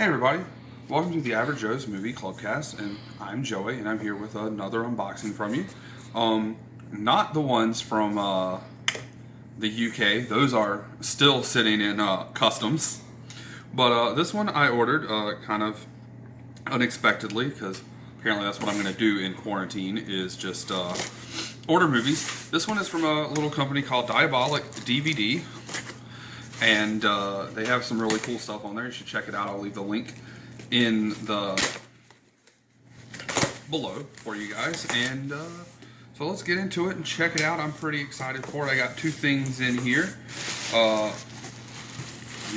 Hey everybody, welcome to the Average Joe's Movie Clubcast, and I'm Joey, and I'm here with another unboxing from you. Not the ones from the UK; those are still sitting in customs. But this one I ordered kind of unexpectedly, because apparently that's what I'm going to do in quarantine is just order movies. This one is from a little company called DiabolickDVD. And they have some really cool stuff on there. You should check it out. I'll leave the link in the below for you guys. And so let's get into it and check it out. I'm pretty excited for it. I got two things in here. You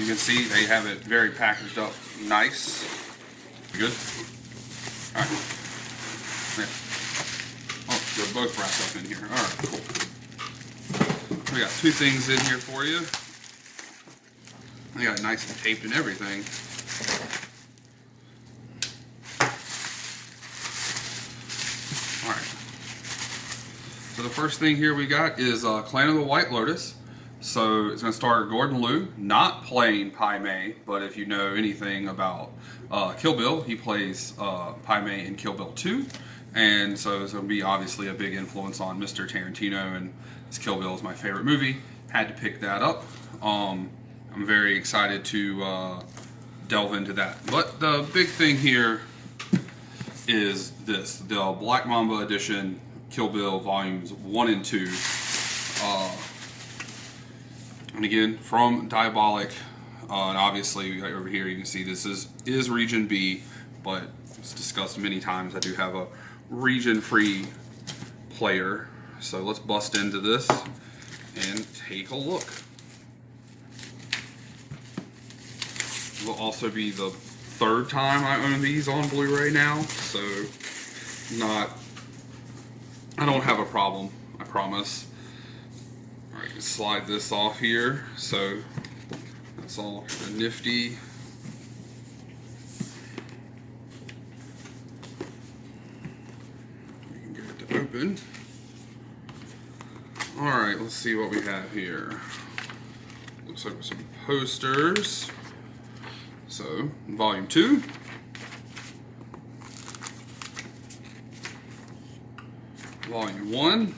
can see they have it very packaged up nice. You good? All right. Yeah. Oh, they're both wrapped up in here. All right, cool. We got two things in here for you. They got it nice and taped and everything. Alright. So the first thing here we got is Clan of the White Lotus. So it's going to star Gordon Liu, not playing Pai Mei, but if you know anything about Kill Bill, he plays Pai Mei in Kill Bill 2. And so it's going to be obviously a big influence on Mr. Tarantino, and this Kill Bill is my favorite movie. Had to pick that up. I'm very excited to delve into that. But the big thing here is this, the Black Mamba edition Kill Bill volumes 1 and 2. And again, from Diabolic. And obviously over here you can see this is region B, but it's discussed many times. I do have a region free player. So let's bust into this and take a look. Will also be the third time I own these on Blu-ray now, so I don't have a problem, I promise. Alright, slide this off here, so that's all nifty. You can get it to open. Alright, let's see what we have here. Looks like some posters. So, volume 2, volume 1,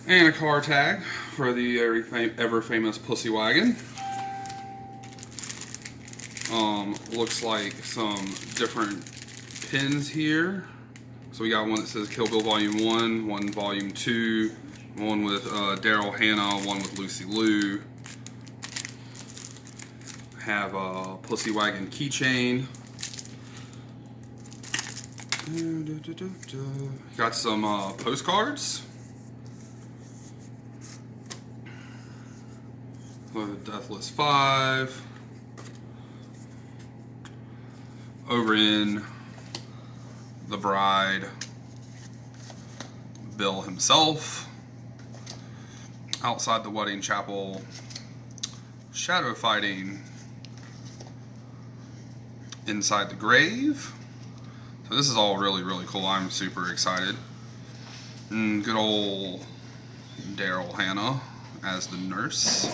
and a car tag for the ever famous Pussy Wagon. Looks like some different pins here. So we got one that says Kill Bill Volume 1, one Volume 2, one with Daryl Hannah, one with Lucy Liu. Have a Pussy Wagon keychain. Got some postcards. Deathless 5. Over in The Bride, Bill himself. Outside the Wedding Chapel, Shadow Fighting. Inside the Grave. So this is all really, really cool. I'm super excited. And good old Daryl Hannah as the nurse.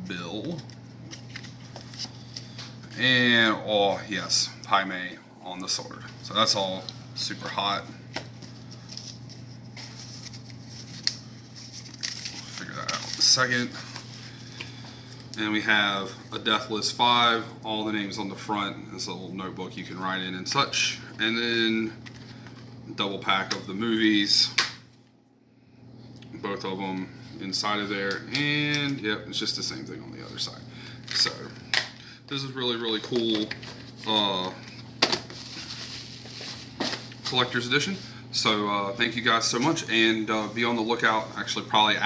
Bill. And, oh yes, Pai Mei on the sword. So that's all super hot. We'll figure that out in a second. And we have a Deathless 5, all the names on the front. This little notebook you can write in and such. And then double pack of the movies. Both of them inside of there. And yep, it's just the same thing on the other side. So this is really, really cool collector's edition. So thank you guys so much, and be on the lookout. Actually, probably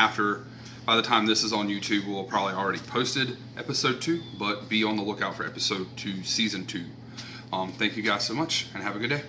by the time this is on YouTube, we'll probably already posted episode 2, but be on the lookout for episode 2, season 2. Thank you guys so much, and have a good day.